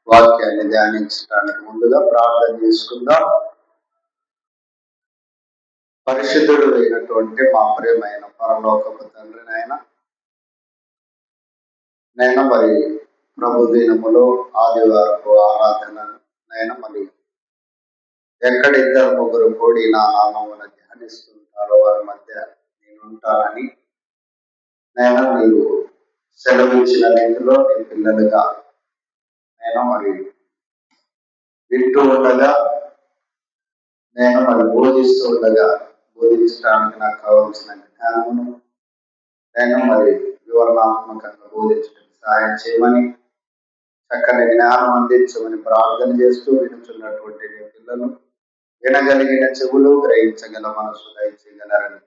వాక్యాన్ని ధ్యానించడానికి ముందుగా ప్రార్థన చేసుకుందాం. పరిశుద్ధుడు అయినటువంటి మా ప్రియమైన పరలోకపు తండ్రి నాయన మరి ప్రభు దినములో ఆదివారపు ఆరాధన మరి ఎక్కడ ఇద్దరు ముగ్గురు కూడి నా నామమున ధ్యానిస్తుంటారో వారి మధ్య నేను ఉంటానని నీవు సెలవిచ్చిన రీతిలో నీ పిల్లలుగా మరి వింటూ ఉండగా మరి బోధిస్తూ ఉండగా బోధించడానికి నాకు కావలసిన జ్ఞానమును మరి వివరణాత్మకంగా బోధించడానికి సహాయం చేయమని, చక్కని జ్ఞానం అందించమని ప్రార్థన చేస్తూ వినుచున్నటువంటి నీ పిల్లలు వినగలిగిన చెవులు, గ్రహించగల మనసు దయచేయగలరని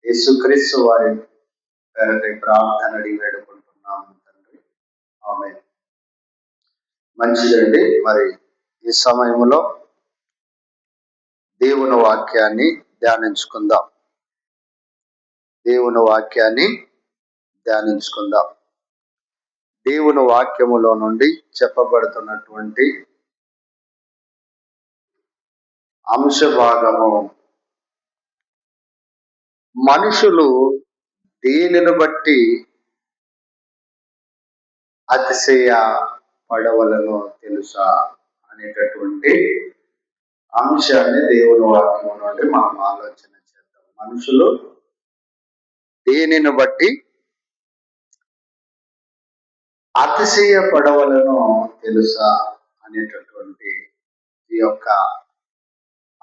యేసుక్రీస్తు వారి పేరటి ప్రార్థన అడిగి వేడుకుంటున్నాము తండ్రి. ఆమేన్. మంచిదండి. మరి ఈ సమయంలో దేవుని వాక్యాన్ని ధ్యానించుకుందాం. దేవుని వాక్యాన్ని ధ్యానించుకుందాం. దేవుని వాక్యములో నుండి చెప్పబడుతున్నటువంటి అంశ భాగము, మనుషులు దేనిని బట్టి అతిశయ పడవలను తెలుసా అనేటటువంటి అంశాన్ని దేవుని వాక్యము నుండి మనం ఆలోచన చేద్దాం. మనుషులు దేనిని బట్టి అతిశయ పడవలను తెలుసా అనేటటువంటి ఈ యొక్క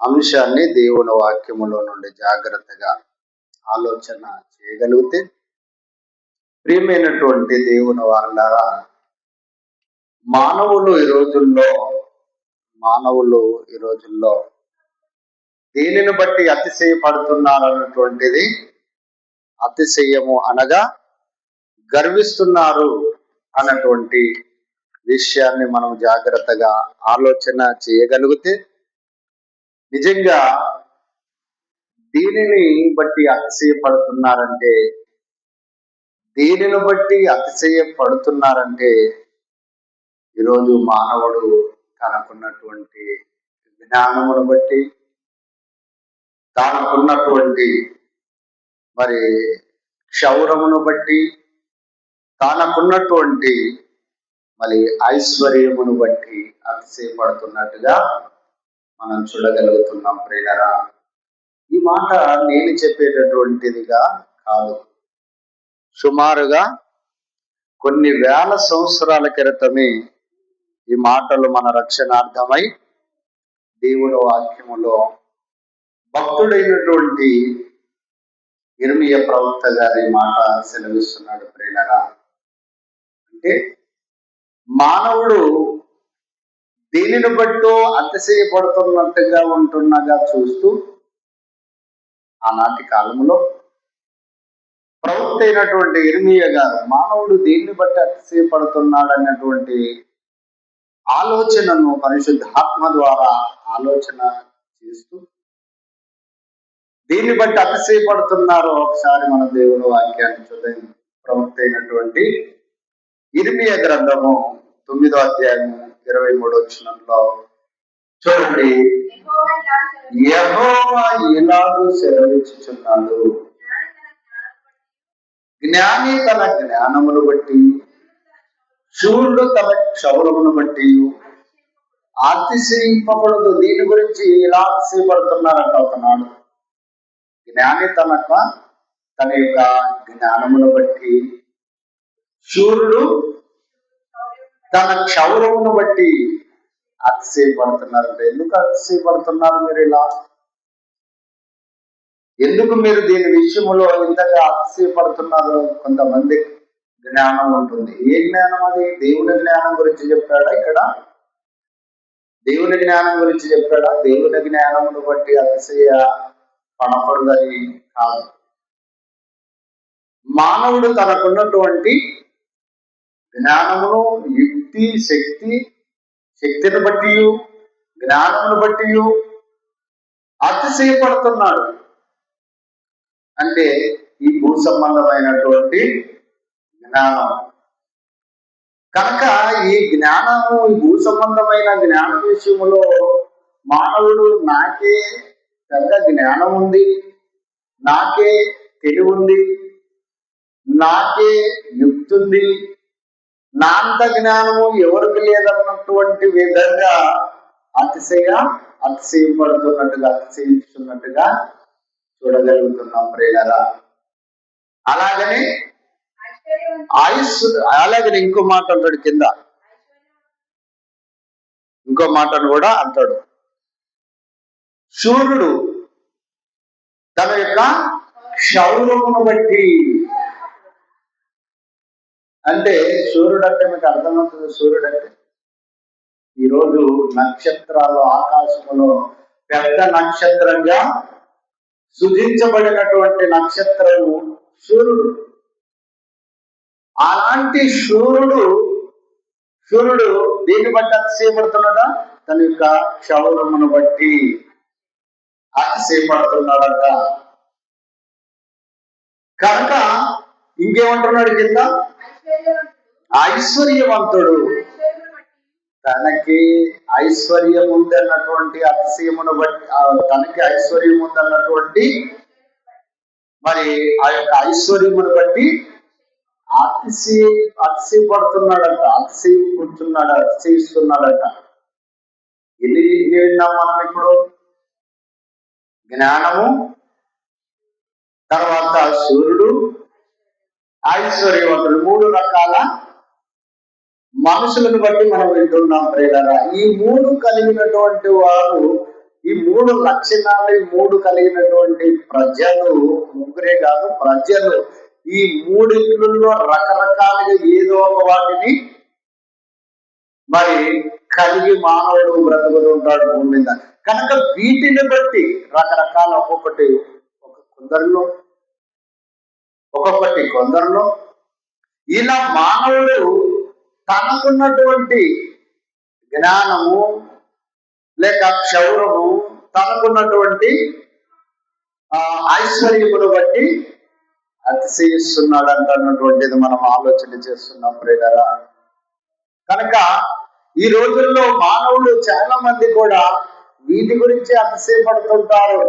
అంశాన్ని దేవుని వాక్యములో నుండి జాగ్రత్తగా ఆలోచన చేయగలిగితే, ప్రియమైనటువంటి దేవుని వారలారా, మానవులు ఈ రోజుల్లో దేనిని బట్టి అతిశయపడుతున్నారు అన్నటువంటిది, అతిశయము అనగా గర్విస్తున్నారు అన్నటువంటి విషయాన్ని మనం జాగ్రత్తగా ఆలోచన చేయగలిగితే, నిజంగా దీనిని బట్టి అతిశయపడుతున్నారంటే, దీనిని బట్టి అతిశయపడుతున్నారంటే ఈరోజు మానవుడు తనకున్నటువంటి జ్ఞానమును బట్టి, తనకున్నటువంటి మరి క్షౌరమును బట్టి, తనకున్నటువంటి మరి ఐశ్వర్యమును బట్టి అతిశయపడుతున్నట్టుగా మనం చూడగలుగుతున్నాం. ప్రియులారా, ఈ మాట నేను చెప్పేటటువంటిదిగా కాదు. సుమారుగా కొన్ని వేల సంవత్సరాల క్రితమే ఈ మాటలు మన రక్షణార్థమై దేవుని వాక్యములో భక్తుడైనటువంటి ఇర్మియా ప్రవక్త గారి మాట సెలవిస్తున్నాడు. ప్రియులారా, అంటే మానవుడు దీనిని బట్టో అతిశయపడుతున్నట్టుగా ఉంటున్నగా చూస్తూ, ఆనాటి కాలంలో ప్రవక్త అయినటువంటి ఇర్మియా గారు మానవుడు దీన్ని బట్టి అతిశయపడుతున్నాడు అన్నటువంటి ఆలోచనను పరిశుద్ధాత్మ ద్వారా ఆలోచన చేస్తూ, దీన్ని బట్టి అతిశయపడుతున్నారో ఒకసారి మన దేవుని వాక్యాన్ని చూద్దాం. ప్రవక్త అయినటువంటి ఇర్మియా గ్రంథము 9వ అధ్యాయము 23వ వచనంలో చూడండి, యెహోవా ఇలాగూ సెలవిచ్చుచున్నాడు, జ్ఞాని తన జ్ఞానమును బట్టి, శూరుడు తన క్షౌరమును బట్టి అతిశయింపబడదు. దీని గురించి ఇలా అతిశయపడుతున్నారంట ఒకనాడు. జ్ఞాని తన యొక్క జ్ఞానమును బట్టి, శూరుడు తన క్షౌరమును బట్టి అతిశయపడుతున్నారంటే, ఎందుకు అతిశయపడుతున్నారు మీరు ఇలా? ఎందుకు మీరు దీని విషయంలో ఇంతగా అతిశయపడుతున్నారు? కొంతమంది జ్ఞానం ఉంటుంది. ఏ జ్ఞానం అది? దేవుని జ్ఞానం గురించి చెప్పాడా ఇక్కడ? దేవుని జ్ఞానం గురించి చెప్పాడా? దేవుని జ్ఞానమును బట్టి అతిశయ పడకూడదని కాదు. మానవుడు తనకున్నటువంటి జ్ఞానమును, యుక్తి, శక్తిని బట్టి, జ్ఞానమును బట్టి అతిశయపడుతున్నాడు. అంటే ఈ భూ సంబంధమైనటువంటి జ్ఞానం, కనుక ఈ జ్ఞానము, ఈ భూ సంబంధమైన జ్ఞాన విషయంలో మానవుడు నాకే పెద్ద జ్ఞానం ఉంది, నాకే తెలివి ఉంది, నాకే యుక్తి ఉంది, నా అంత జ్ఞానము ఎవరికి లేదన్నటువంటి విధంగా అతిశయపడుతున్నట్టుగా, అతిశయిస్తున్నట్టుగా చూడగలుగుతున్నాం ప్రియులారా. అలాగనే అలాగనే ఇంకో మాట అంటాడు కింద, ఇంకో మాటను కూడా అంటాడు, సూర్యుడు తన యొక్క క్షౌరమును బట్టి. అంటే సూర్యుడు అంటే మీకు అర్థమవుతుంది. సూర్యుడు అంటే ఈరోజు నక్షత్రాలు, ఆకాశంలో పెద్ద నక్షత్రంగా సృజించబడినటువంటి నక్షత్రము సూర్యుడు. అలాంటి సూర్యుడు దీన్ని బట్టి అతిశయపడుతున్నాడా? తన యొక్క క్షౌరమును బట్టి అతిశయపడుతున్నాడట. కనుక ఇంకేమంటున్నాడు కింద, ఐశ్వర్యవంతుడు తనకి ఐశ్వర్యం ఉందన్నటువంటి అతిశయమును బట్టి, తనకి ఐశ్వర్యం ఉందన్నటువంటి మరి ఆ యొక్క ఐశ్వర్యమును బట్టి అతిశయపడుతున్నాడట, అతిశయిస్తున్నాడట. ఇది విన్నాం మనం ఇప్పుడు. జ్ఞానము, తర్వాత సూర్యుడు, ఐశ్వర్యవంతుడు, 3 రకాల మనుషులను బట్టి మనం వింటున్నాం ప్రియులారా. ఈ 3 కలిగినటువంటి వారు, ఈ 3 లక్షణాలు, ఈ 3 కలిగినటువంటి ప్రజలు, ముగ్గురే కాదు ప్రజలు, ఈ 3 రకరకాలుగా ఏదో ఒక వాటిని మరి కలిగి మానవుడు బ్రతుకుతుంటాడు భూమి మీద. కనుక వీటిని బట్టి రకరకాల ఒక్కొక్కటి కొందరిలో ఇలా మానవుడు తనకున్నటువంటి జ్ఞానము లేక క్షౌరము, తనకున్నటువంటి ఐశ్వర్యమును బట్టి అతిశయిస్తున్నాడు అంటున్నటువంటిది మనం ఆలోచన చేస్తున్నాం ప్రియులారా. కనుక ఈ రోజుల్లో మానవులు చాలా మంది కూడా వీటి గురించి అతిశయపడుతుంటారు.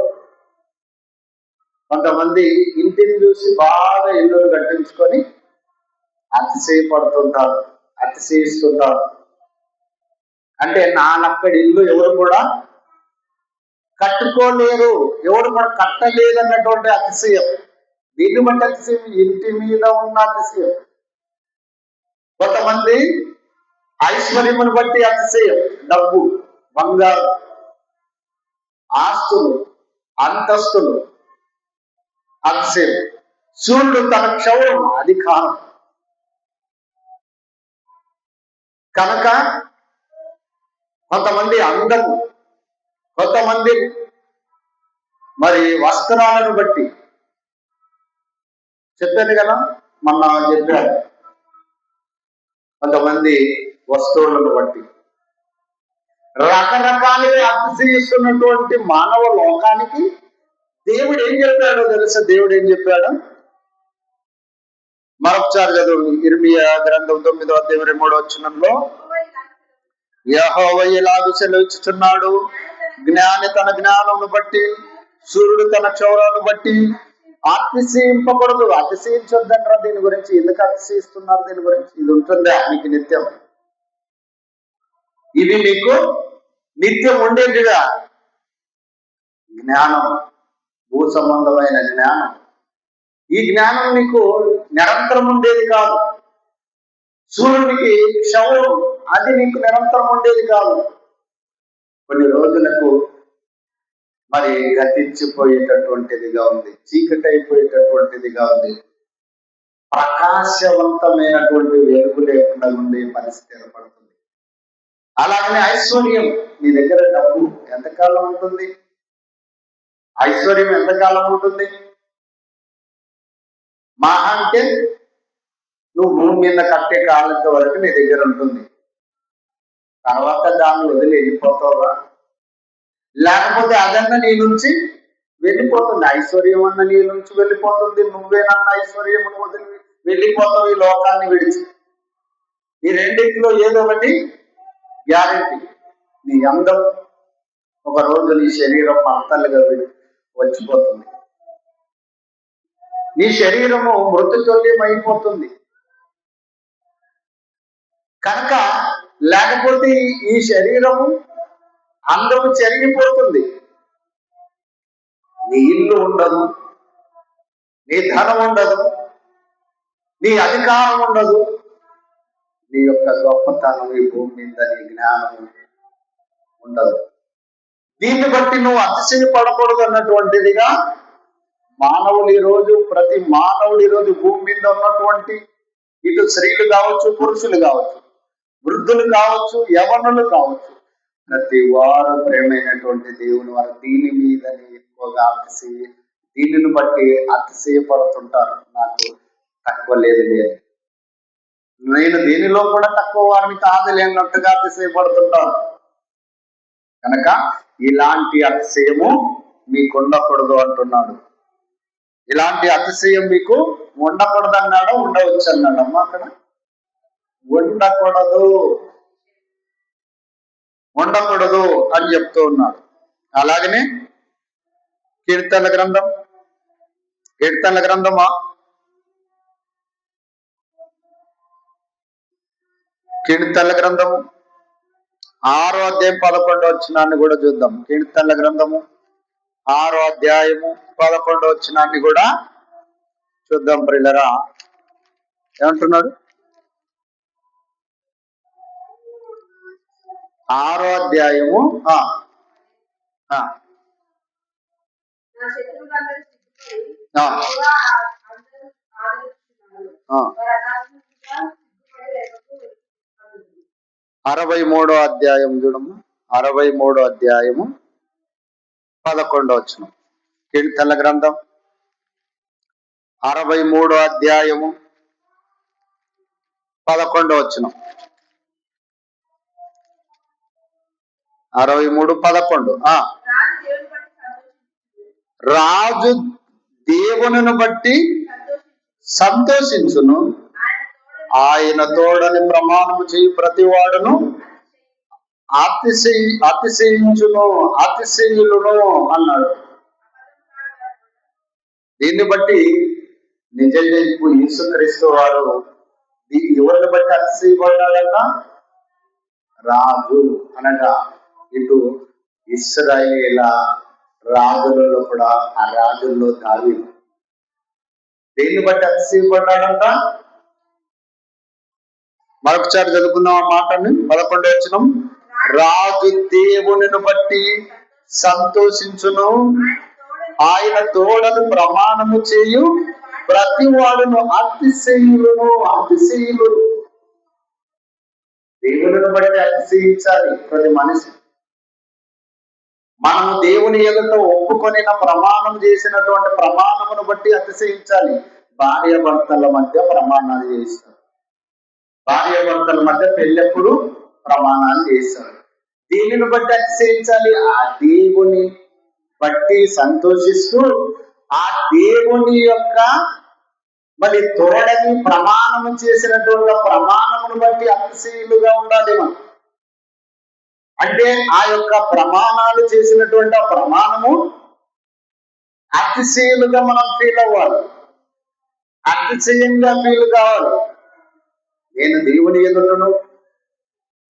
కొంతమంది ఇంటిని చూసి బాగా ఇల్లులు కట్టించుకొని అతిశయిస్తుంటారు. అంటే నానక్కడి ఇల్లు ఎవరు కూడా కట్టుకోలేరు, ఎవరు కూడా కట్టలేదు అన్నటువంటి అతిశయం. దీన్ని బట్టి అతిశయం, ఇంటి మీద ఉన్న అతిశయం. కొంతమంది ఐశ్వర్యమును బట్టి అతిశయం, డబ్బు, బంగారు, ఆస్తులు, అంతస్తులు, అతిశయం. సూర్యుడు తన క్షౌరం, అధికారం. కనుక కొంతమంది అందము, కొంతమంది మరి వస్త్రాలను బట్టి. చెప్పాను కదా, మొన్న చెప్పారు, కొంతమంది వస్తువులను బట్టి రకరకాలుగా అతిశయిస్తున్నటువంటి మానవ లోకానికి దేవుడు ఏం చెప్పాడో తెలుసా? దేవుడు ఏం చెప్పాడు మరొకసారి చదువు. ఇర్మియా గ్రంథం 9వ అధ్యాయం 23వ వచనంలో, యెహోవా ఇలాగ సెలవిస్తున్నాడు, జ్ఞాని తన జ్ఞానమును బట్టి, సూర్యుడు తన క్షౌరాన్ని బట్టి అతిశయింపకూడదు. అతిశయించొద్దంటారా? దీని గురించి ఎందుకు అతిశయిస్తున్నారు? దీని గురించి ఇది ఉంటుందా మీకు నిత్యం? ఇది మీకు నిత్యం ఉండేదిగా జ్ఞానం, భూ సంబంధమైన జ్ఞానం. ఈ జ్ఞానం నీకు నిరంతరం ఉండేది కాదు. సూర్యునికి క్షౌరం, అది నీకు నిరంతరం ఉండేది కాదు. కొన్ని రోజులకు మరి గతించిపోయేటటువంటిదిగా ఉంది, చీకటి అయిపోయేటటువంటిదిగా ఉంది, ప్రకాశవంతమైనటువంటి వెలుగు లేకుండా ఉండే పరిస్థితి ఏర్పడుతుంది. అలాగనే ఐశ్వర్యం, నీ దగ్గర డబ్బు ఎంతకాలం ఉంటుంది? ఐశ్వర్యం ఎంతకాలం ఉంటుంది? మహా అంటే నువ్వు భూమి మీద కట్టే కాలంత వరకు నీ దగ్గర ఉంటుంది. తర్వాత దాన్ని వదిలి వెళ్ళిపోతావా? లేకపోతే అదన్నా నీ నుంచి వెళ్ళిపోతుంది. ఐశ్వర్యం అన్న నీ నుంచి వెళ్ళిపోతుంది. నువ్వేనన్న ఐశ్వర్యం వదిలి వెళ్ళిపోతావు ఈ లోకాన్ని విడిచి. ఈ రెండింటిలో ఏదో ఒకటి గ్యారెంటీ. నీ అందం ఒక రోజు నీ శరీరం మంటలుగా వచ్చిపోతుంది. నీ శరీరము మృతతుల్యమైపోతుంది. కనుక లేకపోతే ఈ శరీరము అందము చెరిగిపోతుంది. నీ ఇల్లు ఉండదు, నీ ధనం ఉండదు, నీ అధికారం ఉండదు, నీ యొక్క గొప్పతనం ఈ భూమి మీద నీ జ్ఞానం ఉండదు. దీన్ని బట్టి నువ్వు అతిశయపడకూడదు అన్నటువంటిదిగా మానవులు ఈరోజు, ప్రతి మానవుడు ఈరోజు భూమి మీద ఉన్నటువంటి ఇటు స్త్రీలు కావచ్చు, పురుషులు కావచ్చు, వృద్ధులు కావచ్చు, యవనులు కావచ్చు, ప్రతి వారు ప్రేమైనటువంటి దేవుని వారు దీని మీదని ఎక్కువగా దీనిని బట్టి అతిశయపడుతుంటారు. నాకు తక్కువ లేదు, నేను దీనిలో కూడా తక్కువ వారిని కాదులే అన్నట్టుగా అతిశయపడుతుంటారు. కనుక ఇలాంటి అతిశయము మీకు ఉండకూడదు అంటున్నాడు. ఇలాంటి అతిశయం మీకు ఉండకూడదు అన్నాడు, ఉండవచ్చు అన్నాడమ్మా. అక్కడ ఉండకూడదు అని చెప్తూ ఉన్నాడు. అలాగనే కీర్తనల గ్రంధమా కీర్తనల గ్రంథము 6వ అధ్యాయం 11వ వచనాన్ని కూడా చూద్దాం. కీర్తనల గ్రంథము 6వ అధ్యాయము 11వ వచనాన్ని కూడా చూద్దాం ప్రియులరా. ఏమంటున్నాడు? 6వ అధ్యాయము 63వ అధ్యాయం చూడము. 63వ అధ్యాయము 11వ వచనం. కీర్తనల గ్రంథం 63వ అధ్యాయము 11వ వచనం. 63:11. రాజు దేవునిని బట్టి సంతోషించును, ఆయన తోడని ప్రమాణము చేయి ప్రతి వాడును అతిశయించును, అతిశయులును అన్నాడు. దీన్ని బట్టి నిజంగా యేసుక్రీస్తు వారు ఎవరిని బట్టి అతిశయపడ్డాడట? రాజు అనగా ఇటు ఇశ్రాయేల రాజులలో కూడా ఆ రాజుల్లో దావీదు. దేన్ని బట్టి అతిశయపడ్డాడంట? మరొకసారి చదువుకుందాం ఆ మాటని. 11వ వచనం. రాజు దేవునిని బట్టి సంతోషించును, ఆయన తోడను ప్రమాణము చేయు ప్రతి వాడును అతిశయులు. దేవుని బట్టి అతిశయించాలి ప్రతి మనిషి. మనము దేవుని ఎదుట ఒప్పుకొనిన ప్రమాణం చేసినటువంటి ప్రమాణమును బట్టి అతిశయించాలి. భార్య భర్తల మధ్య ప్రమాణాలు చేస్తారు. భార్య భర్తల మధ్య పెళ్ళెప్పుడు ప్రమాణాలు చేస్తారు. దీనిని బట్టి అతిశయించాలి. ఆ దేవుని బట్టి సంతోషిస్తూ ఆ దేవుని యొక్క మరి తోడని ప్రమాణము చేసినటువంటి ప్రమాణమును బట్టి అతిశయులుగా ఉండాలి మనం. అంటే ఆ యొక్క ప్రమాణాలు చేసినటువంటి ఆ ప్రమాణము అతిశయులుగా మనం ఫీల్ అవ్వాలి, అతిశయంగా ఫీల్ కావాలి. నేను దేవుని ఎదుటను,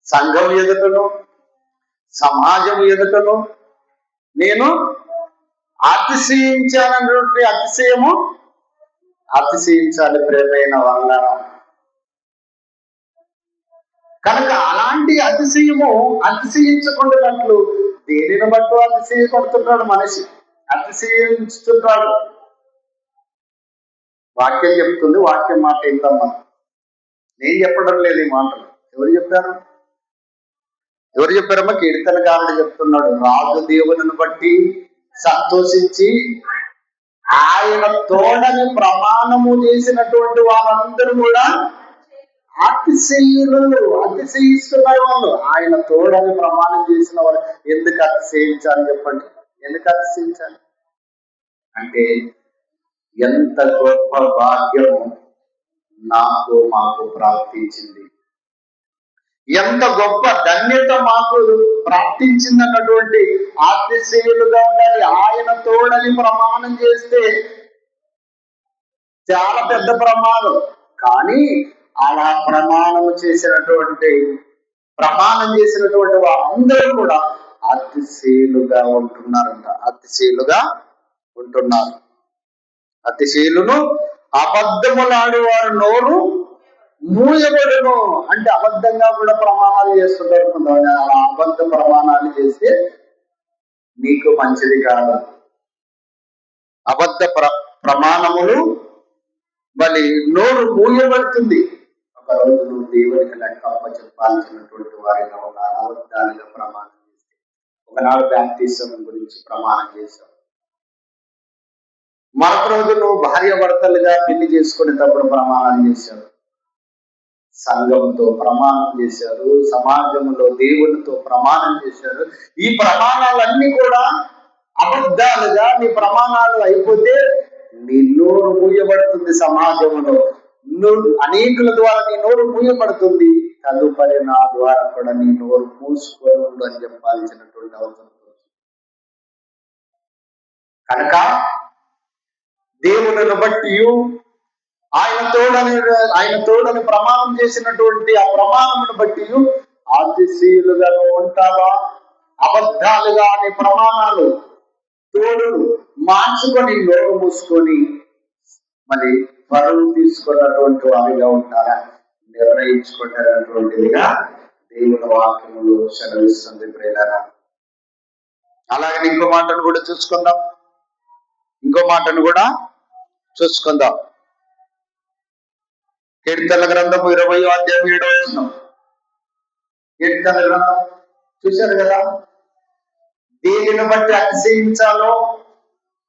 సంఘం ఎదుటను, సమాజం ఎదుటను నేను అతిశయించాలన్నటువంటి అతిశయించాలి ప్రేమైన వాళ్ళ. కనుక అలాంటి అతిశయించకుండాట్లు దేనిని బట్టు అతిశయపడుతున్నాడు మనిషి, అతిశయించుతున్నాడు. వాక్యం చెప్తుంది, వాక్యం మాట ఏంటమ్మా? నేను చెప్పడం లేదు ఈ మాటలు. ఎవరు చెప్పారమ్మా? కీర్తనకారుడు చెప్తున్నాడు. రాజు దేవుని బట్టి సంతోషించి ఆయన తోడని ప్రమాణము చేసినటువంటి వాళ్ళందరూ కూడా అతిశయిస్తున్నారు. వాళ్ళు ఆయన తోడని ప్రమాణం చేసిన వాళ్ళు ఎందుకు అతిశయించాలి చెప్పండి? ఎందుకు అతిశయించాలి అంటే ఎంత గొప్ప భాగ్యము మాకు ప్రాప్తించింది. ఎంత గొప్ప ధన్యత మాకు ప్రాప్తించిందన్నటువంటి అతిశయులుగా ఉండాలి. ఆయన తోడని ప్రమాణం చేస్తే చాలా పెద్ద ప్రమాదం. కానీ అలా ప్రమాణం చేసినటువంటి వారందరూ కూడా అతిశయులుగా ఉంటున్నారంట. అతిశయులను అబద్ధములాడు వారు నోరు మూయబడును. అంటే అబద్ధంగా కూడా ప్రమాణాలు చేస్తుంటారు కొంతమంది. అలా అబద్ధ ప్రమాణాలు చేస్తే నీకు మంచిది కాదు. అబద్ధ ప్రమాణములు మరి నోరు మూయబడుతుంది. ఒక రోజు నువ్వు దేవునికి లెక్క చెప్పాల్సినటువంటి వారిగా ఉన్నారు. అబద్ధాలుగా ప్రమాణం చేస్తే, ఒకనాడు బ్యాప్టిజం గురించి ప్రమాణం చేశావు, మరొక రోజు నువ్వు భార్య భర్తలుగా పెళ్లి చేసుకునేటప్పుడు ప్రమాణం చేశావు, సంఘంతో ప్రమాణం చేశారు, సమాజంలో దేవునితో ప్రమాణం చేశారు. ఈ ప్రమాణాలన్నీ కూడా అబద్ధాలుగా నీ ప్రమాణాలు అయిపోతే నీ నోరు మూయబడుతుంది. సమాజంలో అనేకుల ద్వారా నీ నోరు మూయబడుతుంది. తదుపరి నా ద్వారా కూడా నీ నోరు మూసుకోడు అని చెప్పాల్సినటువంటి అవసరం. కనుక దేవుని బట్టి ఆయన తోడని ప్రమాణం చేసినటువంటి ఆ ప్రమాణమును బట్టి అతిశయులుగా ఉంటావా? అబద్ధాలుగా నీ ప్రమాణాలు తోడు మార్చుకొని నోరు మూసుకొని మరి పరువు తీసుకున్నటువంటి వారిగా ఉంటారా? నిర్ణయించుకుంటారన్నటువంటిదిగా దేవుని వాక్యములు సెలవిస్తుంది ప్రేరణ. అలాగే ఇంకో మాటను కూడా చూసుకుందాం. కీర్తనల గ్రంథం 20వ అధ్యాయం 7వ వచనం. కీర్తనల గ్రంథం చూశారు కదా, దేనిని బట్టి అతిశయించాలో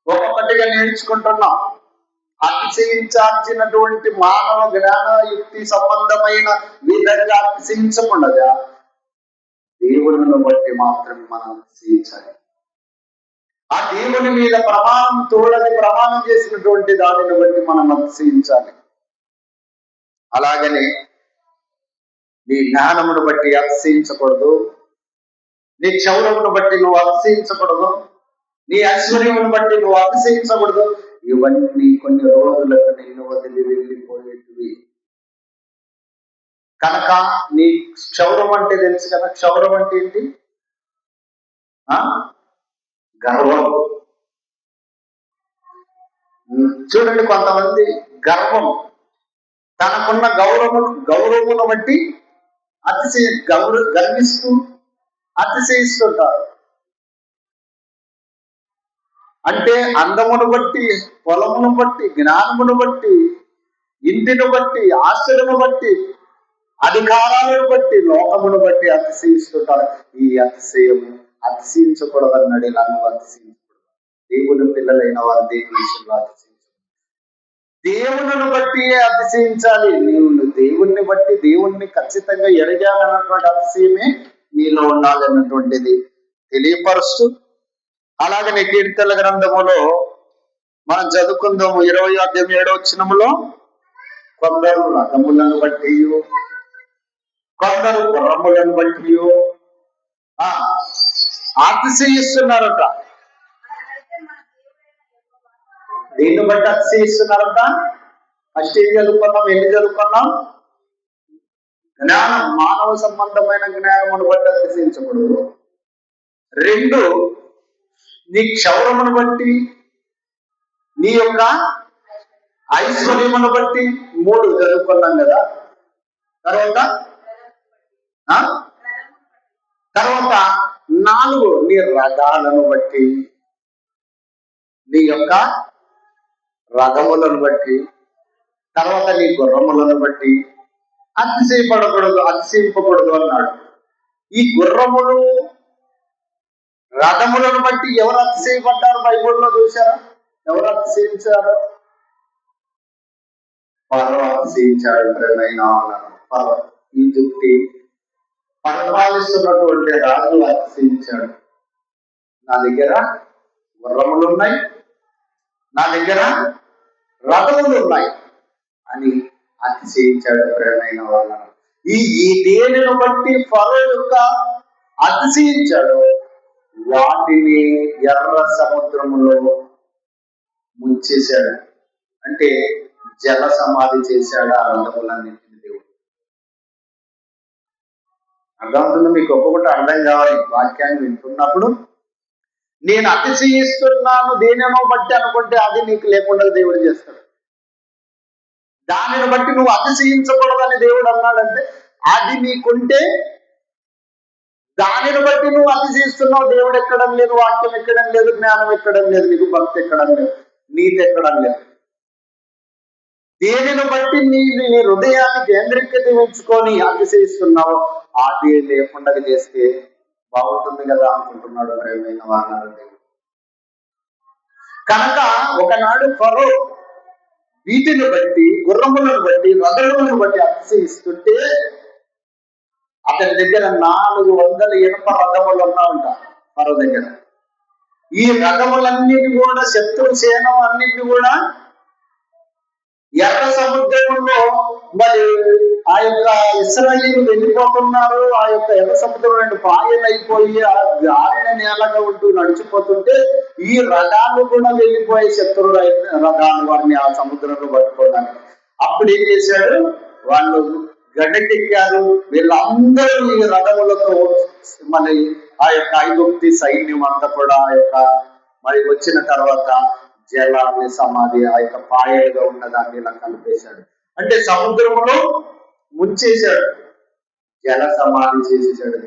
ఒక్కొక్కటిగా నేర్చుకుంటున్నాం. అతిశయించాల్సినటువంటి మానవ జ్ఞాన యుక్తి సంబంధమైన విధంగా అతిశయించకుండా దేవుని బట్టి మాత్రమే మనం అతిశయించాలి. ఆ దేవుని మీద ప్రమాణం చేసినటువంటి దానిని బట్టి మనం అతిశయించాలి. అలాగనే నీ జ్ఞానమును బట్టి అతిశయించకూడదు, నీ క్షౌరమును బట్టి నువ్వు అతిశయించకూడదు, నీ ఐశ్వర్యమును బట్టి నువ్వు అతిశయించకూడదు. ఇవన్నీ కొన్ని రోజులకు నిన్ను వదిలి వెళ్ళిపోయేటివి. కనుక నీ క్షౌరం అంటే తెలుసు కదా. క్షౌరం అంటే ఏంటి? గర్వం. చూడండి, కొంతమంది గర్వం, తనకున్న గౌరవమును బట్టి గర్విస్తూ అతిశయిస్తుంటారు. అంటే అందమును బట్టి, పొలమును బట్టి, జ్ఞానమును బట్టి, ఇంటిని బట్టి, ఆస్తులను బట్టి, అధికారాలను బట్టి, లోకమును బట్టి అతిశయిస్తుంటారు. ఈ అతిశయించకూడదన్నాడు. ఇలా నువ్వు అతిశయించకూడదు. దేవుని పిల్లలైన వారు దేవుని విషయంలో దేవుని బట్టి అతిశయించాలి. నీవు దేవుణ్ణి బట్టి, దేవుణ్ణి ఖచ్చితంగా ఎరగాలన్నటువంటి అతిశయమే నీలో ఉండాలన్నటువంటిది తెలియపరుస్తూ, అలాగనే కీర్తనల గ్రంథములో మనం చదువుకుందాము 20వ అధ్యాయం 7వ వచనములో, కొందరు రథములను బట్టి, కొందరు గుర్రములను బట్టి అతిశయిస్తున్నారట. దేన్ని బట్టి అతిశయిస్తున్నారట? ఫస్ట్ ఏం చదువుకున్నాం? ఎన్ని చదువుకున్నాం? జ్ఞానం, మానవ సంబంధమైన జ్ఞానమును బట్టి అతిశయించకూడదు. 2, నీ క్షౌరమును బట్టి, నీ యొక్క ఐశ్వర్యమును బట్టి. 3 చదువుకున్నాం కదా. తర్వాత 4, నీ రథాలను బట్టి, నీ యొక్క రథములను బట్టి, తర్వాత నీ గుర్రములను బట్టి అతిశయింపకూడదు అన్నాడు. ఈ గుర్రములు, రథములను బట్టి ఎవరు అతిశయపడ్డారు? బైబిల్లో చూసారా? ఎవరు అతిశయించారు? ఫరో అతిశయించాడు. ఫరో, ఈజిప్ట్ పరిపాలిస్తున్నటువంటి రాజు అతిశయించాడు. నా దగ్గర గుర్రములు ఉన్నాయి, నా దగ్గర రథములు ఉన్నాయి అని అతిశయించాడు. ప్రేమైన వాళ్ళను ఈ దేనిని బట్టి ఫరో యొక్క అతిశయించాడు, వాటిని ఎర్ర సముద్రములో ముంచేశాడు. అంటే జల సమాధి చేశాడు ఆ రథములన్నింటినీ దేవుడు. అర్థమవుతుంది మీకు? ఒక్కొక్కటి అర్థం కావాలి. వాక్యాన్ని వింటున్నప్పుడు నేను అతిశయిస్తున్నాను దేనినో బట్టి అనుకుంటే అది నీకు లేకుండా దేవుడు చేస్తాడు. దానిని బట్టి నువ్వు అతిశయించకూడదని దేవుడు అన్నాడంటే అది నీకుంటే దానిని బట్టి నువ్వు అతిశయిస్తున్నావు. దేవుడు ఎక్కడం లేదు, వాక్యం ఎక్కడం లేదు, జ్ఞానం ఎక్కడం లేదు, నీకు భక్తి ఎక్కడం లేదు, నీతి ఎక్కడం లేదు. దేనిని బట్టి నీ హృదయాన్ని కేంద్రీకరించుకొని అతిశయిస్తున్నావు అది లేకుండా చేస్తే బాగుంటుంది కదా అనుకుంటున్నాడు ప్రేమైన వారు. కనుక ఒకనాడు ఫరో వీటిని బట్టి, గుర్రములను బట్టి, రథములను బట్టి అతిశయిస్తుంటే అతని దగ్గర 400 ఇనుప రథములు ఉన్నాయంట ఫరో దగ్గర. ఈ రథములన్నిటి కూడా శత్రు సేనం అన్నింటినీ కూడా ఎర్ర సముద్రంలో మరి ఆ యొక్క ఇశ్రాయేలీయులు వెళ్ళిపోతున్నారు. ఆ యొక్క ఎర్ర సముద్రం రెండు పాయలు అయిపోయి ఆరిన నేలగా ఉంటూ నడిచిపోతుంటే ఈ రథాలు కూడా వెళ్ళిపోయి శత్రు రథాలు వారిని ఆ సముద్రంలో పట్టుకోవడానికి. అప్పుడు ఏం చేశాడు, వాళ్ళు గడ్డకెక్కారు. వీళ్ళందరూ ఈ రథములతో మరి ఆ యొక్క ఐగుప్తి సైన్యం అంతా కూడా ఆ యొక్క మరి వచ్చిన తర్వాత జలాన్ని సమాధి ఆ యొక్క పాయలుగా ఉన్నదాన్ని ఇలా కలిపేశాడు. అంటే సముద్రంలో ముంచేశాడు, జల సమాధి చేసేసాడు.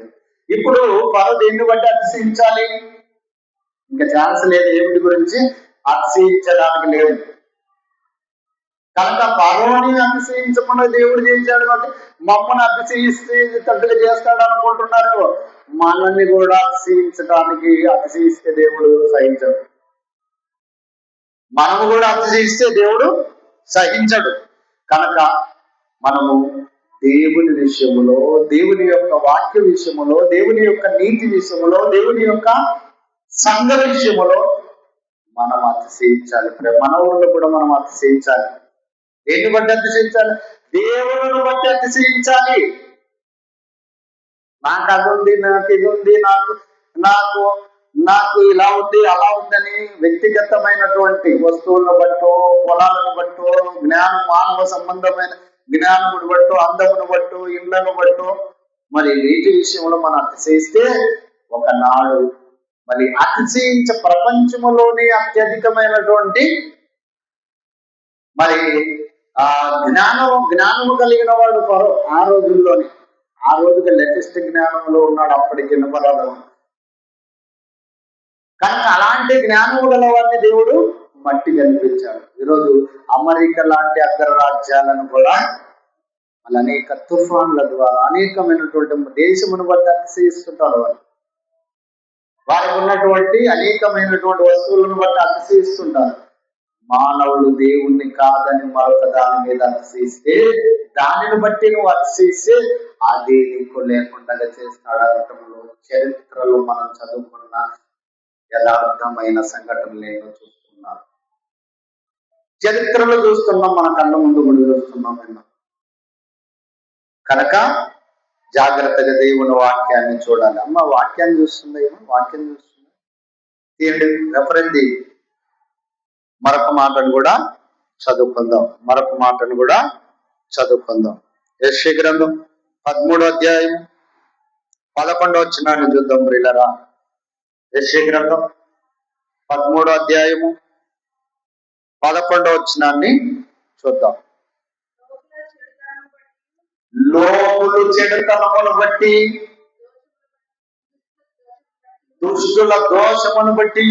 ఇప్పుడు ఫరో దేన్ని బట్టి అతిశయించాలి? ఇంకా ఛాన్స్ లేదు, ఏమిటి గురించి అతిశయించడానికి లేదు. కనుక ఫరోని అతిశయించకుండా దేవుడు చేశాడు కాబట్టి మమ్మల్ని అతిశయిస్తే తట్టుగా చేస్తాడు అనుకుంటున్నారు. మనల్ని కూడా అతిశయిస్తే దేవుడు సహించడు. మనము కూడా అతిశయిస్తే దేవుడు సహించడు. కనుక మనము దేవుని విషయములో, దేవుని యొక్క వాక్య విషయములో, దేవుని యొక్క నీతి విషయములో, దేవుని యొక్క సంఘ విషయములో మనం అతిశయించాలి. మన ఊళ్ళో కూడా మనం అతిశయించాలి. దేన్ని బట్టి అతిశయించాలి? దేవుని బట్టి అతిశయించాలి. నాకు అది ఉంది, నాకు ఇది ఉంది, నాకు నాకు నాకు ఇలా ఉంది అలా ఉందని వ్యక్తిగతమైనటువంటి వస్తువులను బట్టో, పొలాలను బట్టో, మానవ సంబంధమైన జ్ఞానమును బట్టో, అందమును బట్టో, ఇళ్లను బట్టో మరి వీటి విషయంలో మనం అతిశయిస్తే ఒకనాడు మరి ప్రపంచంలోనే అత్యధికమైనటువంటి మరి జ్ఞానము కలిగిన వాడు ఫరో ఆ రోజుల్లోనే. ఆ రోజుగా లేటెస్ట్ జ్ఞానంలో ఉన్నాడు అప్పటికి వినపరాలు. కనుక అలాంటి జ్ఞానము గల వారిని దేవుడు మట్టి కనిపించాడు. ఈరోజు అమెరికా లాంటి అగ్రరాజ్యాలను కూడా వాళ్ళ అనేక తుఫాన్ల ద్వారా అనేకమైనటువంటి దేశమును బట్టి అతిశయిస్తుంటారు. వారికి ఉన్నటువంటి అనేకమైనటువంటి వస్తువులను బట్టి అతిశయిస్తుంటారు. మానవుడు దేవుణ్ణి కాదని మరొక దాని మీద అతిశయిస్తే, దానిని బట్టి నువ్వు అతిశయిస్తే అదే నీకు లేకుండా చేస్తాడు. అనటంలో చరిత్రలో మనం చదువుకున్న యథార్థమైన సంఘటనలు ఏమో చూస్తున్నాం, చరిత్రలో చూస్తున్నాం, మన కళ్ళ ముందు కూడా చూస్తున్నాం. కనుక జాగ్రత్తగా దేవుని వాక్యాన్ని చూడాలి. అమ్మ వాక్యాన్ని చూస్తుంది, ఏమో వాక్యం చూస్తుంది, తీయండి రెఫరెన్స్. మరొక మాటను కూడా చదువుకుందాం. యెషయా గ్రంథం 13వ అధ్యాయం 11వ వచనాన్ని చూద్దాం ప్రియులారా. యెషయా గ్రంథం 13వ అధ్యాయము 11వ వచనాన్ని చూద్దాం. లోకులు చెడుతనమును బట్టి, దుష్టుల దోషమును బట్టి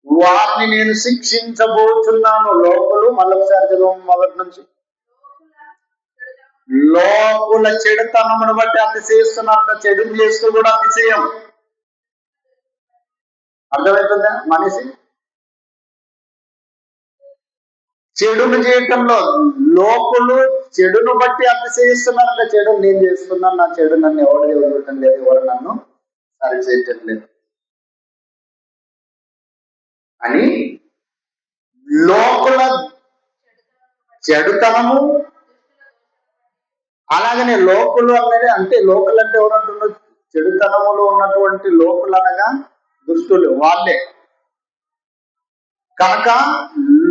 వారిని నేను శిక్షించబోతున్నాను. లోకులు మళ్ళొకసారి చదువు మొదటి నుంచి. లోకుల చెడుతనమును బట్టి అతిశయిస్తున్నారు. చెడుని చేస్తూ కూడా అతిశయం. అర్థమవుతుందా? మనిషి చెడును చేయటంలో లోకులు చెడును బట్టి అతిశయిస్తున్నారంటే, చెడు నేను చేస్తున్నాను, నా చెడు నన్ను ఎవరు వదలటం లేదు, ఎవరు నన్ను సరి చేయటం లేదు అని లోకుల చెడుతనము అలాగనే లోకులు అనేది అంటే లోకులు అంటే ఎవరు అంటున్నారు? చెడుతనములో ఉన్నటువంటి లోకులు అనగా దుష్టులు వాళ్ళే. కనుక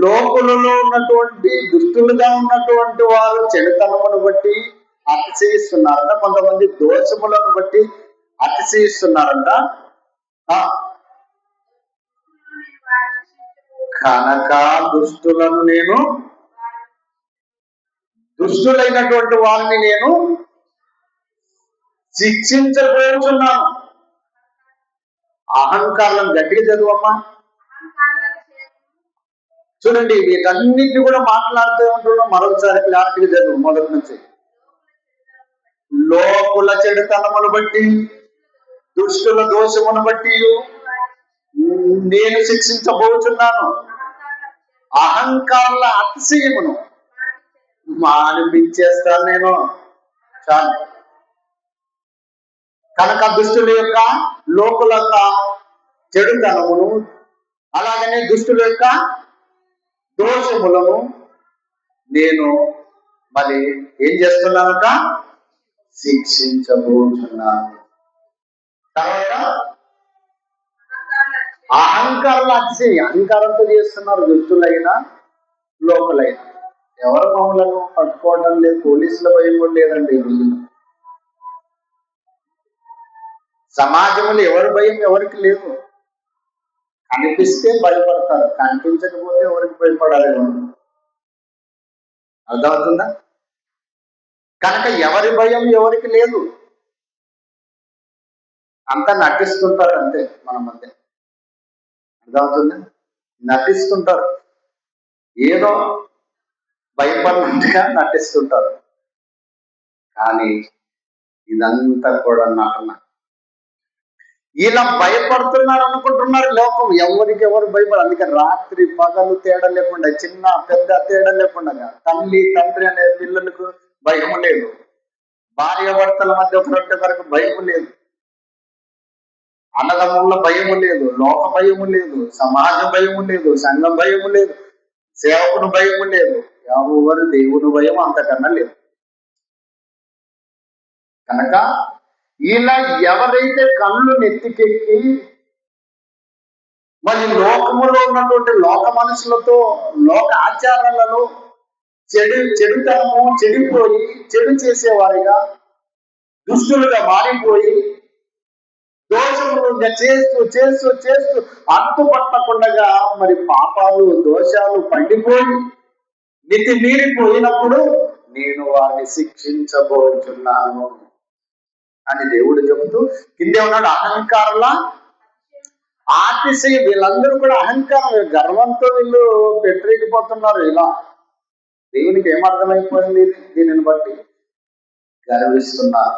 లోకులలో ఉన్నటువంటి దుష్టులుగా ఉన్నటువంటి వారు చెడుతనమును బట్టి అతిశయిస్తున్నారంట. కొంతమంది దోషములను బట్టి అతిశయిస్తున్నారంట. ఆ, కనుక దుష్టులను నేను దుష్టులైనటువంటి వారిని నేను శిక్షించబోతున్నాను. అహంకారం గట్టిగా చదువమ్మా. చూడండి, వీటన్నిటిని కూడా మాట్లాడుతూ ఉంటున్నాం. మరొకసారి క్లారిటీగా చదువు మొదటి నుంచి. లోకుల చెడుతనమును బట్టి, దుష్టుల దోషమును బట్టి నేను శిక్షించబోతున్నాను. అహంకారుల అతిశయమును మానిపించేస్తాను నేను. చాలు. కనుక దుష్టుల యొక్క లోకుల యొక్క చెడుతనమును, అలాగనే దుష్టుల యొక్క దోషములను నేను మరి ఏం చేస్తున్నానట? శిక్షించబోతున్నాను. తర్వాత అహంకారుల అతిశయం. అహంకారంతో చేస్తున్నారు దుష్టులైనా లోకులైనా. ఎవరు మమ్మలను పట్టుకోవడం లేదు, పోలీసుల భయం కూడా లేదండి ఈ రోజున. సమాజంలో ఎవరి భయం ఎవరికి లేదు. కనిపిస్తే భయపడతారు, కనిపించకపోతే ఎవరికి భయపడాలి? అర్థమవుతుందా? కనుక ఎవరి భయం ఎవరికి లేదు. అంతా నటిస్తుంటారు అంతే మన మధ్య. అర్థమవుతుందా? నటిస్తుంటారు, ఏదో భయపడినట్టుగా నటిస్తుంటారు. కానీ ఇదంతా కూడా నటన. ఇలా భయపడుతున్నారు అనుకుంటున్నారు లోకం. ఎవరికి ఎవరు భయపడ. అందుకని రాత్రి పగలు తేడా లేకుండా, చిన్న పెద్ద తేడా లేకుండా, తల్లి తండ్రి అనే పిల్లలకు భయం లేదు, భార్య భర్తల మధ్య ఒకరంటే వరకు భయం లేదు, అన్నదమ్ముల భయము లేదు, లోక భయము లేదు, సమాజ భయము లేదు, సంఘం భయము లేదు, సేవకుని భయము లేదు, ఎవరు దేవుని భయం అంతకన్నా లేదు. కనుక ఇలా ఎవరైతే కళ్ళు నెత్తికెక్కి మరి లోకములో ఉన్నటువంటి లోక మనుషులతో, లోక ఆచారాలలో చెడుతనము చెడిపోయి, చెడు చేసేవారిగా, దుష్టులుగా మారిపోయి, దోషములుగా చేస్తూ చేస్తూ చేస్తూ అంతు పట్టకుండా మరి పాపాలు దోషాలు పండిపోయి మితి మీరిపోయినప్పుడు నేను వారిని శిక్షించబోతున్నాను అని దేవుడు చెబుతూ కిందే ఉన్నాడు. అహంకారుల అతిశయం. వీళ్ళందరూ కూడా అహంకారం, గర్వంతో వీళ్ళు పెట్టరేగిపోతున్నారు. ఇలా దేవునికి ఏమర్థమైపోయింది? దీనిని బట్టి గర్విస్తున్నారు.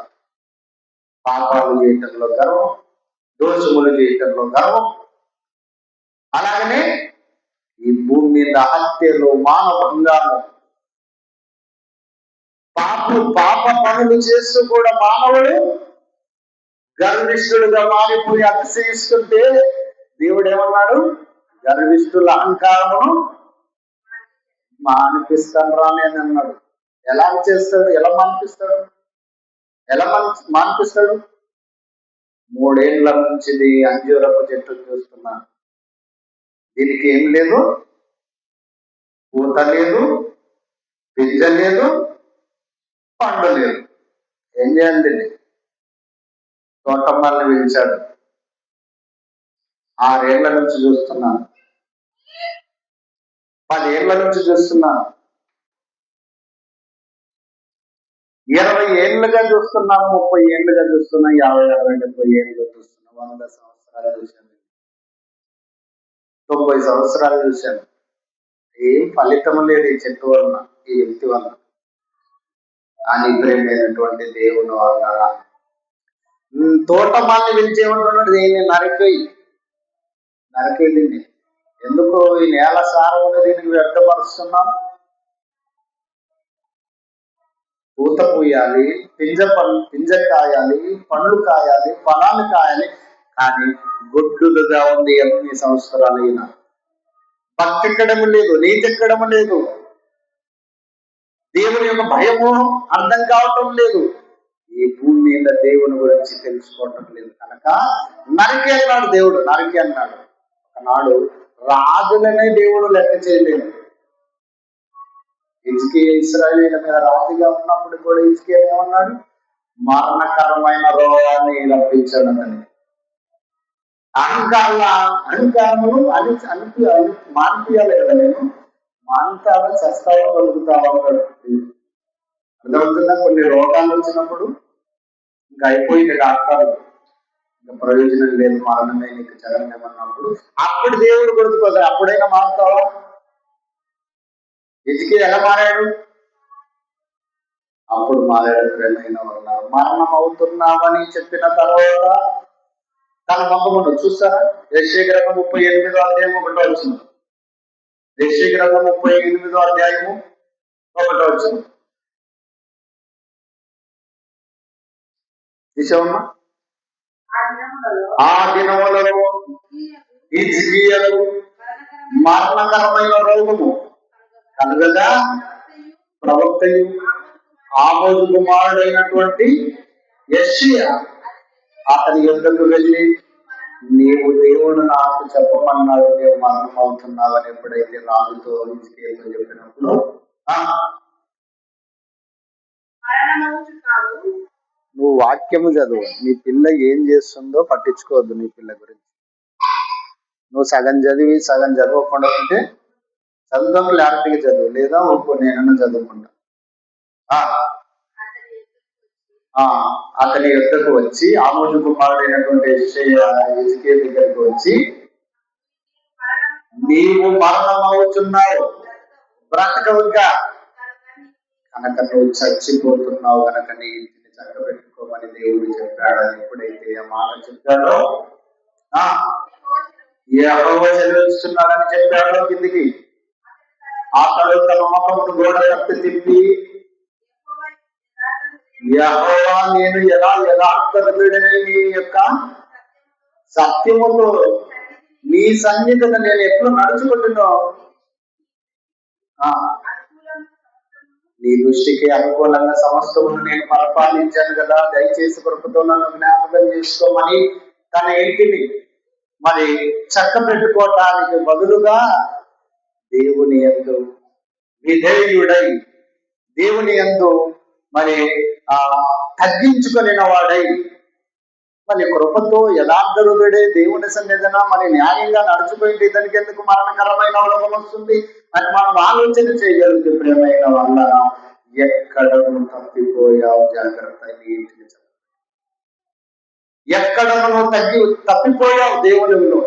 పాపాలు చేయటంలో గర్వం, దోషములు చేయటంలో గర్వం, అలాగనే ఈ భూమి మీద హత్యలు, మానభంగాలు, పాప పనులు చేస్తూ కూడా మానవుడు గర్విష్ఠుడుగా మారిపోయి అతిశయిస్తుంటే దేవుడు ఏమన్నాడు? గర్విష్ఠుల అహంకారమును మానిపిస్తాను రాని అని అన్నాడు. ఎలా చేస్తాడు? ఎలా మానిపిస్తాడు? ఎలా మానిపిస్తాడు? 3 ఏళ్ల నుంచి అంజూరపు చెట్టు చూస్తున్నాను. దీనికి ఏం లేదు, పూత లేదు, పింజ లేదు, పండు లేదు. ఏం చేయాలి? దీన్ని తోటమ్మల్ని పిలిచాడు. 6 ఏళ్ల నుంచి చూస్తున్నాను, 10 ఏళ్ల నుంచి చూస్తున్నాను, 20 ఏళ్ళుగా చూస్తున్నాను, 30 ఏళ్ళుగా చూస్తున్నా, 50, 60, 70 ఏళ్ళుగా చూస్తున్నా, 100 సంవత్సరాలు చూశాను, 90 సంవత్సరాలు చూశాను. ఏం ఫలితం లేదు ఈ చెట్టు వలన, ఈ వ్యక్తి వలన. అని ప్రేమైనటువంటి దేవుని వలన తోటమాల్ని పిలిచేమంటున్నాడు, దీన్ని నరికేయి దీన్ని. ఎందుకు ఈ నేల సారం దీనికి వ్యర్థపరుస్తున్నాం? పూత పూయాలి, పింజ కాయాలి, పండ్లు కాయాలి, ఫలాలు కాయాలి. కానీ గొడ్డులుగా ఉంది ఎన్ని సంవత్సరాలైనా. భక్తి ఎక్కడము లేదు, నీతి ఎక్కడము లేదు. దేవుని యొక్క భయము అర్థం కావటం లేదు. ఈ భూమి మీద దేవుని గురించి తెలుసుకోవటం లేదు కనుక నరికి అన్నాడు దేవుడు. నరికి అన్నాడు. ఒకనాడు రాజులనే దేవుడు లెక్క చేయలేదు. ఇజ్రాయేలీయుల మీద రాజుగా ఉన్నప్పుడు కూడా హిజ్కియా ఏమన్నాడు? మరణకరమైన రోగాన్ని రప్పించాడని. అహంకారమును మానిపియాలి కదా. నేను మానుతావా, చస్తావా, బతుకుతావా అన్నాడు. అర్థమవుతుందా? కొన్ని రోగాలు వచ్చినప్పుడు ఇంకా అయిపోయింది, డాక్టర్ ఇంకా ప్రయోజనం లేదు, మరణమే నీకు జరగనేమన్నప్పుడు అప్పుడు దేవుడు గుర్తుకోసారి అప్పుడైనా మారుతావా? హిజ్కియా ఎలా మారాడు? అప్పుడు మారాడు. ప్రేమైన వల్ల మరణం అవుతున్నామని చెప్పిన తర్వాత తన మొక్కముందు చూస్తారా? యెషయా గ్రంథం 38వ అధ్యాయం 1వ వచనం. యెషయా గ్రంథం 38వ అధ్యాయము 1వ వచనం. తీసావమ్మా? ఆ దినములలో హిజ్కియాకు మరణకరమైన రోగము కలుగగా ప్రవక్తయు ఆమోజు కుమారుడైనటువంటి యెషయా అతని యొద్దకు వెళ్ళి, నీవు దేవుడు నాకు చెప్పమన్నాడు, నీవు మరణం అవుతున్నావు అని ఎప్పుడైతే రాజుతో హిజ్కియాతో చెప్పినప్పుడు, నువ్వు వాక్యము చదువు, నీ పిల్ల ఏం చేస్తుందో పట్టించుకోవద్దు. నీ పిల్ల గురించి నువ్వు సగం చదివి సగం చదవకుండా ఉంటే చదువుతాం, క్లారిటీగా చదువు, లేదా ఒక్కో నేనన్నా చదువుకుంటా. అతని యొద్దకు వచ్చి ఆమోజు కుమారుడైనటువంటి యెషయా దగ్గరకు వచ్చి, నీవు మరణం అవుతున్నావు, బ్రతకవుగా, కనుక నువ్వు చచ్చిపోతున్నావు, కనుక నీ ఇంటిని చక్కబెట్టుకోమని దేవుడు చెప్పాడని ఎప్పుడైతే ఆ మాట చెప్పాడో, యెహోవా సెలవిస్తున్నాడని చెప్పాడో కిందికి, అతడు తన ముఖమును గోడ తప్పి తిప్పి, యెహోవా నేను ఎలా యథార్థుడని నీ యొక్క సత్యముతో నీ సన్నిధిని నేను ఎప్పుడు నడుచుకుంటున్నావు, నీ దృష్టికి అనుకూలంగా సమస్తమును నేను పరిపాలించాను కదా, దయచేసి కృపతో నన్ను జ్ఞాపకం చేసుకోమని తన ఇంటిని మరి చక్క పెట్టుకోవటానికి బదులుగా దేవుని యందు విధేయుడై, దేవుని యందు మరి తగ్గించుకునే వాడై, మరి కృపతో యథార్థ హృదయుడే దేవుని సన్నిధిన మరి న్యాయంగా నడిచిపోయింది, ఇతనికి ఎందుకు మరణకరమైన రోగం వస్తుంది అని మనం ఆలోచన చేయగలిగితే, ప్రేమైన వల్ల ఎక్కడ నువ్వు తప్పిపోయావు, జాగ్రత్త. ఎక్కడ నువ్వు తప్పిపోయావు దేవునిలో,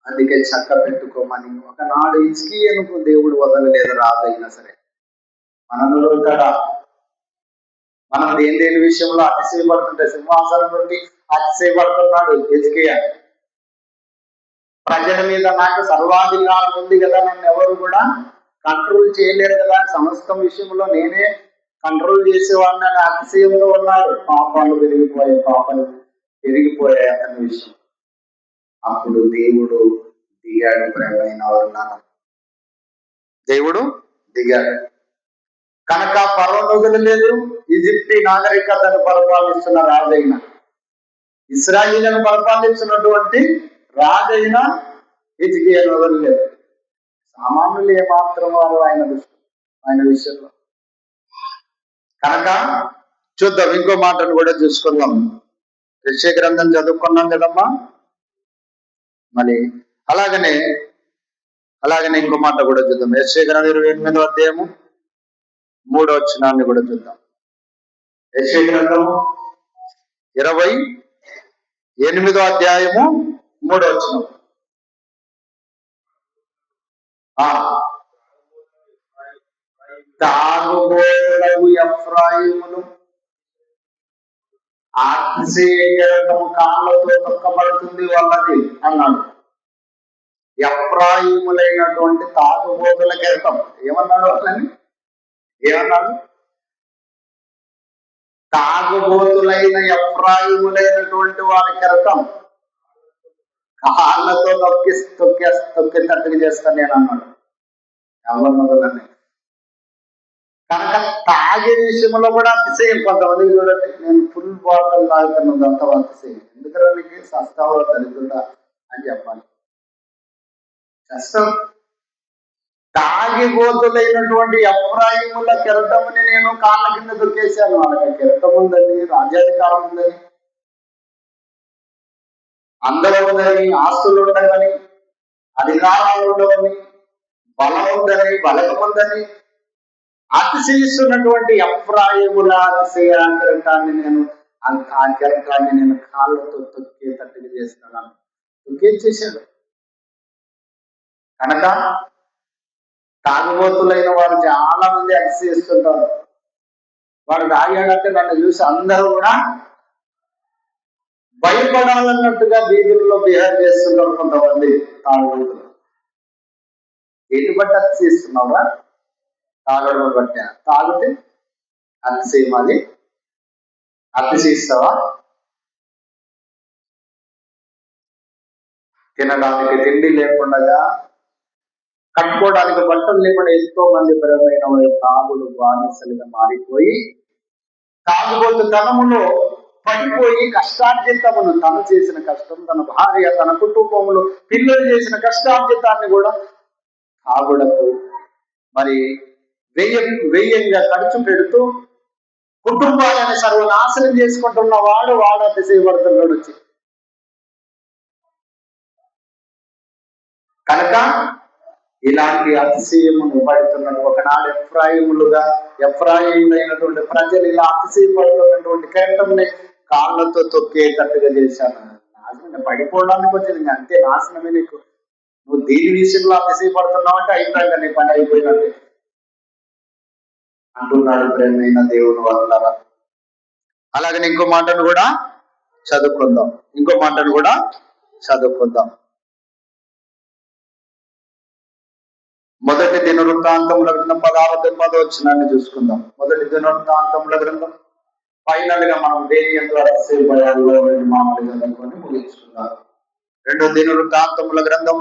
అందుకే చక్క పెట్టుకోమని. ఒకనాడు హిజ్కియాకు దేవుడు వదలలేదు, రాజైనా సరే. మనలో ఉంటాడా? మనం దేని విషయంలో అతిశయపడుతుంటే, సింహాసనం నుండి అతిశయపడుతున్నాడు హిజ్కియా. ప్రజల మీద నాకు సర్వాధికారం ఉంది కదా, నన్ను ఎవరు కూడా కంట్రోల్ చేయలేరు కదా, సమస్తం విషయంలో నేనే కంట్రోల్ చేసేవాడిని అని అతిశయంలో ఉన్నాడు. పాపాలు పెరిగిపోయాయి అతని విషయం. అప్పుడు దేవుడు దిగాడు. ప్రేమైన వాళ్ళ దేవుడు దిగాడు. కనుక ఫరోను వదలలేదు. ఈజిప్టి నాగరికతను పరిపాలిస్తున్న రాజైన, ఇశ్రాయేలును పరిపాలిస్తున్నటువంటి రాజైన హిజ్కియాను వదలలేదు. సామాన్యులు ఏమాత్రం వారు ఆయన విషయంలో. కనుక చూద్దాం, ఇంకో మాటను కూడా చూసుకుందాం. యెషయా గ్రంథం చదువుకున్నాం కదమ్మా. మరి అలాగనే ఇంకో మాట కూడా చూద్దాం. యెషయా గ్రంథం 28వ అధ్యాయము 3వ వచనాన్ని కూడా చూద్దాం. యెషయా గ్రంథము 28వ అధ్యాయము 3వ వచనం. తాగుబోతులకు ఎఫ్రాయిమును అతిశయము కాళ్ళతో తొక్కబడుతుంది వాళ్ళది అన్నాడు. ఎఫ్రాయిములైనటువంటి తాగుబోతులకు వెళ్తాం ఏమన్నాడు? వాళ్ళని ఏమన్నాడు? తాగుబోతులైన ఎఫ్రాయిములైనటువంటి వారికి వెళ్తాం, కాళ్ళతో తొక్కి తట్టుకు చేస్తాను నేను అన్నాడు. ఎవరు మొదలని. కనుక తాగే విషయంలో కూడా అతిశయం. కొంతమంది చూడండి, నేను ఫుల్ బాటిల్ తాగుతున్నది అంత అతిశయం. ఎందుకంటే సస్తావో దరిద్రుడా అని చెప్పాలి. కష్టం. తాగిపోతులైనటువంటి ఎఫ్రాయిముల కెరటముని నేను కాళ్ళ కింద దొరికేశాను. వాళ్ళకి కెరటం ఉందని, రాజ్యాధికారం ఉందని, అందరూ ఉందని, ఆస్తులు ఉండవని, అధికారాలు ఉండవని, బలం ఉందని, బలగం ఉందని అతిశయిస్తున్నటువంటి ఎఫ్రాయిముల అతిశయ కెరటాన్ని నేను ఆ కెరటాన్ని నేను కాళ్ళతో తొక్కేటట్టుగా చేస్తున్నాను. తొక్కేసేసాడు. కనుక తాగుబోతులైన వారు చాలా మంది అతిశయిస్తుంటారు. వాడు తాగాడంటే నన్ను చూసి అందరూ కూడా భయపడాలన్నట్టుగా వీధుల్లో బిహేవ్ చేస్తుంటారు కొంతమంది తాగుబోతులు. దేన్ని బట్టి అతిశయిస్తున్నావా? తాగడం బట్టి. తాగితే అతిశయం. అది అతిశయిస్తావా? తినడానికి తిండి లేకుండా, కట్టుకోవడానికి బట్టలు లేకుండా ఎంతో మంది పరమైన తాగుడు బానిసలుగా మారిపోయి, తాగుబోతు తనములో పడిపోయి కష్టార్జితమును, తను చేసిన కష్టం, తన భార్య, తన కుటుంబంలో పిల్లలు చేసిన కష్టార్జితాన్ని కూడా తాగుడకు మరి వ్యయంగా ఖర్చు పెడుతూ కుటుంబాలను సర్వనాశనం చేసుకుంటున్న వాడు అతిశయపడుతున్నాడు వచ్చి. కనుక ఇలాంటి అతిశయమును పడుతున్నట్టు ఒకనాడు ఎఫ్రాయిములైనటువంటి ప్రజలు ఇలా అతిశయపడుతున్నటువంటి కెరటంని కాళ్ళతో తొక్కేటట్టుగా చేశాను. నాశనం పడిపోవడానికి వచ్చింది, అంతే. నాశనమే నీకు. నువ్వు దీని విషయంలో అతిశయపడుతున్నావు అంటే అయిపోయింది, నీ పని అయిపోయినట్టే అంటున్నాడు ప్రేమైన దేవుని వల్ల. అలాగని ఇంకో మాటను కూడా చదువుకుందాం. మొదటి దినవృత్తాంతముల గ్రంథం 16-10 చూసుకుందాం. మొదటి దినవృత్తాంతముల గ్రంథం ఫైనల్ గా మనం దేని ఎందు అతిశయపడాలో మాటలు చదువుకొని ముగించుకుందాం. 2 దినవృత్తాంతముల గ్రంథం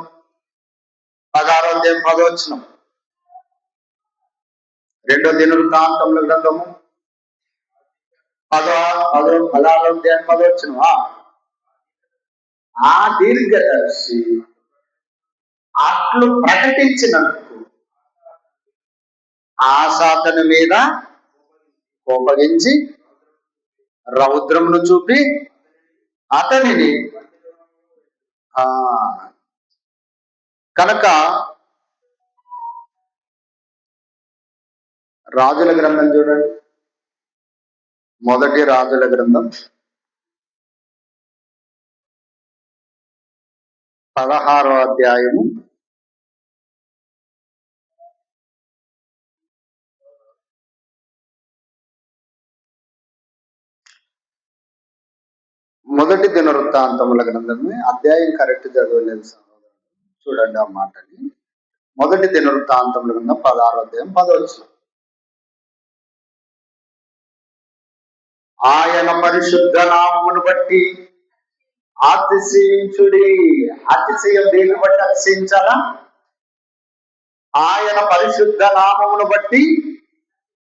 16-10. 2 దినవృత్తాంతముల గ్రంథము 16-10. ఆ దీర్ఘదర్శి అట్లు ప్రకటించినందుకు ఆసాతని మీద కోపగించి రౌద్రమును చూపి అతనిని కనుక రాజుల గ్రంథం చూడండి. మొదటి రాజుల గ్రంథం 16వ అధ్యాయము 1 దినవృత్తాంతముల గ్రంథమే అధ్యాయం కరెక్ట్ చదవలేదు చూడండి ఆ మాటని. 1 దినవృత్తాంతముల గ్రంథం 16-10. ఆయన పరిశుద్ధ నామమును బట్టి అతిశయించుడి. అతిశయం దేని బట్టి అతిశయించాలా? ఆయన పరిశుద్ధ నామమును బట్టి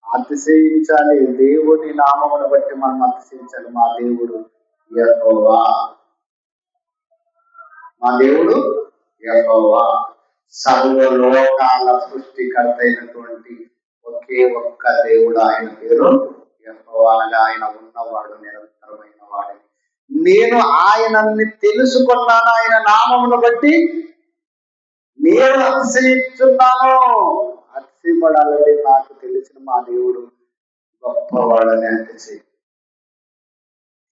అతిశయించాలి. దేవుని నామమును బట్టి మనం అతిశయించాలి. మా దేవుడు యెహోవా. సర్వలోకాల సృష్టికర్త అయినటువంటి ఒకే ఒక్క దేవుడు. ఆయన పేరు యెహోవా. ఆయన ఉన్నవాడు, నిరంతరమైన వాడు. నేను ఆయనని తెలుసుకున్నాను. ఆయన నామమును బట్టి నేను అతిశయిస్తున్నాను. అతిశయపడాలని నాకు తెలిసిన మా దేవుడు గొప్పవాడని అతిశయం.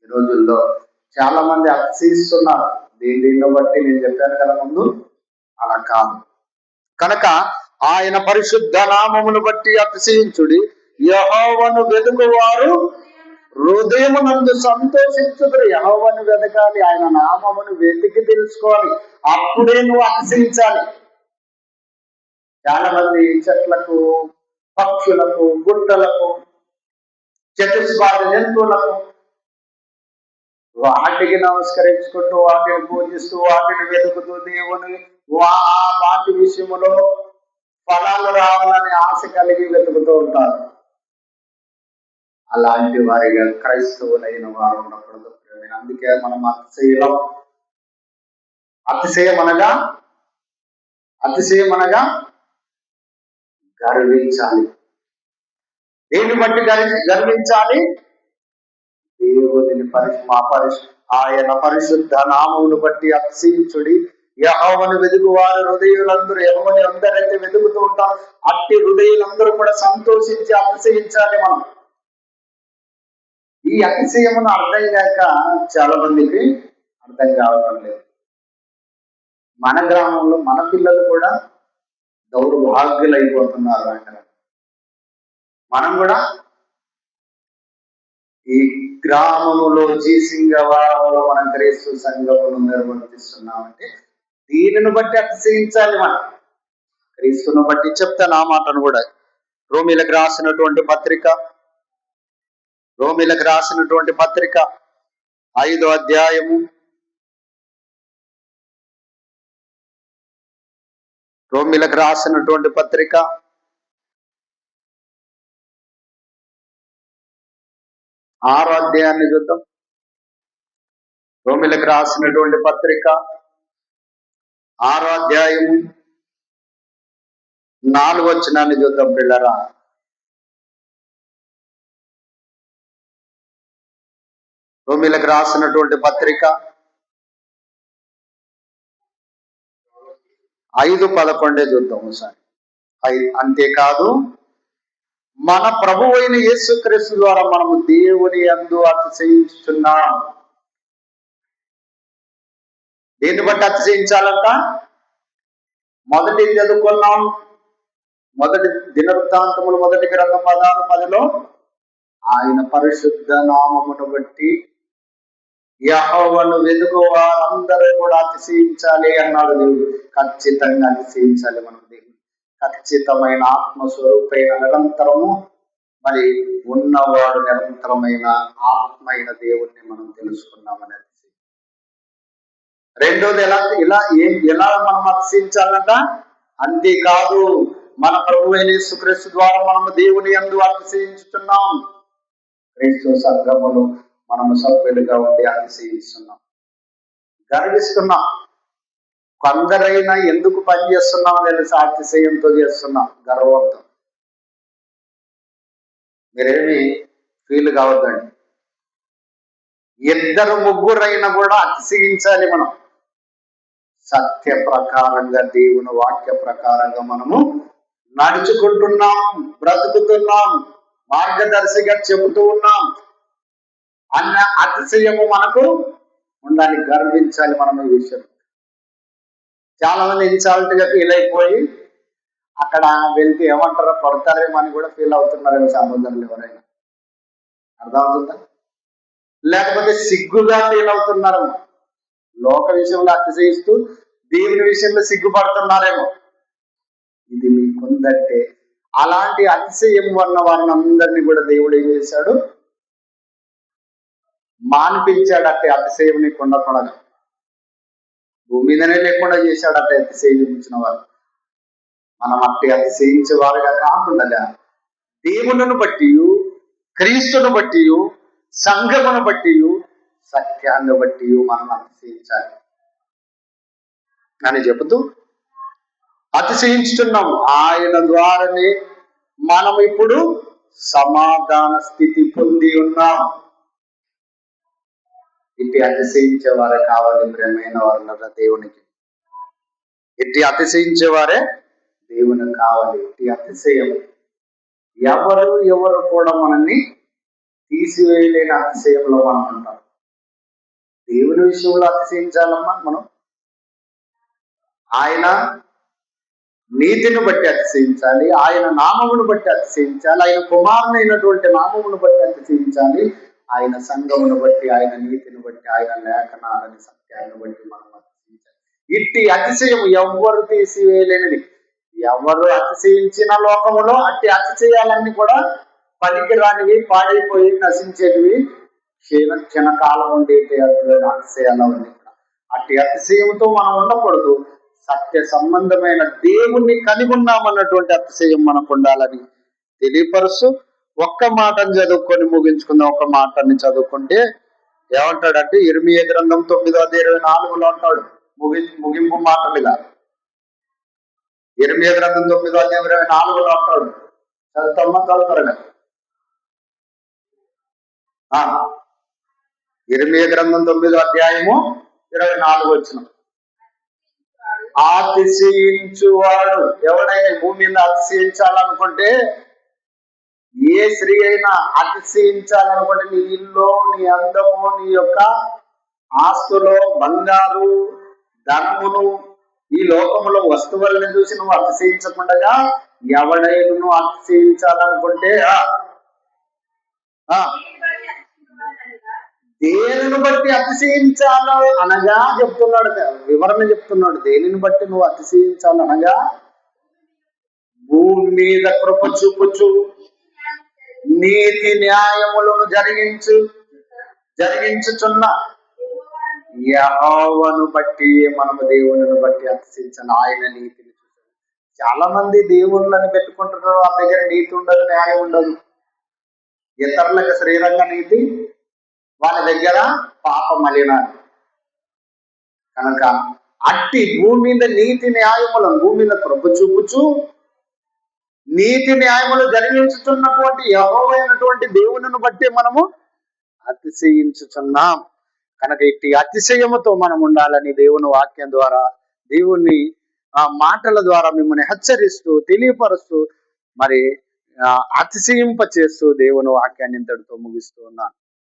ఈ రోజుల్లో చాలా మంది అతిశయిస్తున్నారు. దీన్ని బట్టి నేను చెప్పాను కదా ముందు, అలా కాదు. కనుక ఆయన పరిశుద్ధ నామమును బట్టి అతిశయించుడి. యెహోవాను వెదుకువారు హృదయమునందు సంతోషించుదురు. యెహోవాను వెతకాలి, ఆయన నామమును వెతికి తెలుసుకోవాలి. అప్పుడే నువ్వు అతిశయించాలి. చాలా మంది చెట్లకు, పక్షులకు, గుట్టలకు, చతుస్పాద జంతువులకు వాటికి నమస్కరించుకుంటూ, వాటిని పూజిస్తూ, వాటిని వెతుకుతూ, దేవుని వాటి విషయంలో ఫలాలు రావాలని ఆశ కలిగి వెతుకుతూ ఉంటారు. అలాంటి వారిగా క్రైస్తవులైన వారు ఉండకూడదు. అందుకే మనం అతిశయం అనగా గర్వించాలి. దేన్ని బట్టి గర్వించాలి? దేవుని ఆయన పరిశుద్ధ నామమును బట్టి అతిశయించుడి. యెహోవాను వెదుగు వారి హృదయులందరూ యెహోవాని అందరైతే వెతుకుతూ ఉంటారు. అట్టి హృదయులందరూ కూడా సంతోషించి అతిశయించాలి. మనం ఈ అతిశయమును అర్థం కాక చాలా మందికి అర్థం కావడం లేదు. మన గ్రామంలో మన పిల్లలు కూడా దౌర్భాగ్యులు అయిపోతున్నారు. అంటే మనం కూడా ఈ గ్రామములో జీసింగవారంలో మనం క్రీస్తు సంఘమును నిర్వర్తిస్తున్నామంటే దీనిని బట్టి అతిశయించాలి. మనం క్రీస్తును బట్టి చెప్తాను ఆ మాటను కూడా. రోమీలకు రాసినటువంటి పత్రిక 5వ అధ్యాయము రోమీలకు రాసినటువంటి పత్రిక 6వ అధ్యాయాన్ని చూద్దాం. రోమీలకు రాసినటువంటి పత్రిక 6వ అధ్యాయము 4వ వచనాన్ని చూద్దాం పిల్లరా. రోమీలకు రాసినటువంటి పత్రిక 5:11 చూద్దాం ఒకసారి. అంతేకాదు మన ప్రభు అయిన యేసుక్రీస్తు ద్వారా మనము దేవుని యందు అతిశయించుచున్నాం. దేన్ని బట్టి అతిశయించాలంట? మొదటి చదువుకున్నాం. మొదటి దినవృత్తాంతములు 1వ గ్రంథం 16:10 ఆయన పరిశుద్ధ నామమును బట్టి యెహోవాను వెదుగు వారందరూ కూడా అతిశయించాలి అన్నాడు దేవుడు. ఖచ్చితంగా అతిశయించాలి. మనం దేవుడు ఖచ్చితమైన ఆత్మస్వరూపైన నిరంతరము మరి ఉన్నవాడు నిరంతరమైన ఆత్మైన దేవుణ్ణి మనం తెలుసుకున్నామని. రెండోది ఎలా మనం అతిశయించాలంట? అంతేకాదు మన ప్రభు అయిన యేసుక్రీస్తు ద్వారా మనము దేవుని యందు అతిశయించుతున్నాం. క్రీస్తు సంఘములో మనము సభ్యులుగా ఉండి అతిశయిస్తున్నాం, గర్విస్తున్నాం. కొందరైనా ఎందుకు పని చేస్తున్నాం తెలుసా? అతిశయంతో చేస్తున్నాం, గర్వంతో. మీరేమి ఫీల్ కావద్దండి. 2-3 కూడా అతిశయించాలి. మనం సత్య ప్రకారంగా దేవుని వాక్య ప్రకారంగా మనము నడుచుకుంటున్నాం, బ్రతుకుతున్నాం, మార్గదర్శిగా చెబుతూ ఉన్నాం అన్న అతిశయము మనకు ఉండాలి. గర్వించాలి మనం ఈ విషయం. చాలా మంది ఇన్సాల్ట్ గా ఫీల్ అయిపోయి అక్కడ వెళ్తే ఏమంటారో కొడతారేమో అని కూడా ఫీల్ అవుతున్నారేమో సహోదరులు ఎవరైనా. అర్థమవుతుందా? లేకపోతే సిగ్గుగా ఫీల్ అవుతున్నారు. లోక విషయంలో అతిశయిస్తూ దేవుని విషయంలో సిగ్గుపడుతున్నారేమో. ఇది మీకుందంటే అలాంటి అతిశయం ఉన్న వారిని అందరినీ కూడా దేవుడు ఏం చేశాడు? మాన్పించాడు. అట్టే అతిశయం నీకుండా కొనగా భూమి మీదనే లేకుండా చేశాడు. అట్టే అతిశయించిన వారు. మనం అట్టే అతిశయించే వారుగా కాకుండా దేవుని బట్టి, క్రీస్తును బట్టి, సంఘమును బట్టి, సత్యాన్ని బట్టి మనం అతిశయించాలి అని చెబుతూ అతిశయించుతున్నాం. ఆయన ద్వారానే మనం ఇప్పుడు సమాధాన స్థితి పొంది ఉన్నాం. ఇట్టి అతిశయించే వారే కావాలి ప్రియమైన వారు దేవునికి. ఇట్టి అతిశయించే వారే దేవునికి కావాలి. ఇట్టి అతిశయం ఎవరు కూడా మనల్ని తీసివేయలేని అతిశయంలో మనం ఉంటాం. దేవుని విషయంలో అతిశయించాలమ్మా మనం. ఆయన నీతిని బట్టి అతిశయించాలి, ఆయన నామమును బట్టి అతిశయించాలి, ఆయన కుమారునైనటువంటి నామమును బట్టి అతిశయించాలి, ఆయన సంఘమును బట్టి, ఆయన నీతిని బట్టి, ఆయన లేఖనాలని సత్యాన్ని బట్టి మనం అతిశయించాలి. ఇట్టి అతిశయం ఎవ్వరు తీసివేయలేనిది. ఎవరు అతిశయించిన లోకములో అట్టి అతిశయాలన్నీ కూడా పనికిరానివి, పాడైపోయి నశించేటివి, క్షణకాలం ఉండేటి అతిశయాలన్నీ కూడా. అట్టి అతిశయంతో మనం ఉండకూడదు. సత్య సంబంధమైన దేవుణ్ణి కలిగి ఉన్నామన్నటువంటి అతిశయం మనకు ఉండాలని తెలియపరుస్తూ ఒక్క మాటను చదువుకొని ముగించుకుందాం. ఒక్క మాటని చదువుకుంటే ఏమంటాడంటే ఇర్మియా గ్రంథం 9:24 అంటాడు, ముగింపు మాటలుగా. ఇర్మియా గ్రంథం 9:24 అంటాడు. చదువుతామా? చదువుతారుగా. ఇర్మియా గ్రంథం 9:24 అతిశయించువాడు. ఎవడైనా భూమి మీద అతిశయించాలనుకుంటే, ఏ స్త్రీ అయినా అతిశయించాలనుకుంటే, నీ ఇల్లు, నీ అందము, నీ యొక్క ఆస్తులు, బంగారు, ధనమును, ఈ లోకములో వస్తువులను చూసి నువ్వు అతిశయించకుండా ఎవడైనా నువ్వు అతిశయించాలనుకుంటే దేనిని బట్టి అతిశయించాలో అనగా చెప్తున్నాడు, వివరణ చెప్తున్నాడు. దేనిని బట్టి నువ్వు అతిశయించాలనగా, భూమి మీద కృప చూపుచు నీతి న్యాయములను జరిగించుచున్న యెహోవాను బట్టి మనము దేవుని బట్టి అతిశయించాలి. ఆయన నీతిని చూసాడు. చాలా మంది దేవుళ్ళని పెట్టుకుంటున్నారు, వాళ్ళ దగ్గర నీతి ఉండదు, న్యాయం ఉండదు. ఇతరులకు శ్రీరంగ నీతి, వాళ్ళ దగ్గర పాప మలినాలు. కనుక అట్టి భూమి మీద నీతి న్యాయములను, భూమి మీద కృప చూపుచు నీతి న్యాయములు జరిగించుతున్నటువంటి యెహోవైనటువంటి దేవునిని బట్టి మనము అతిశయించుచున్నాం. కనుక ఇట్టి అతిశయముతో మనం ఉండాలని దేవుని వాక్యం ద్వారా, దేవుని మాటల ద్వారా మిమ్మల్ని హెచ్చరిస్తూ, తెలియపరుస్తూ, మరి అతిశయింప చేస్తూ దేవుని వాక్యాన్ని ఇంతటితో ముగిస్తూ ఉన్నాను.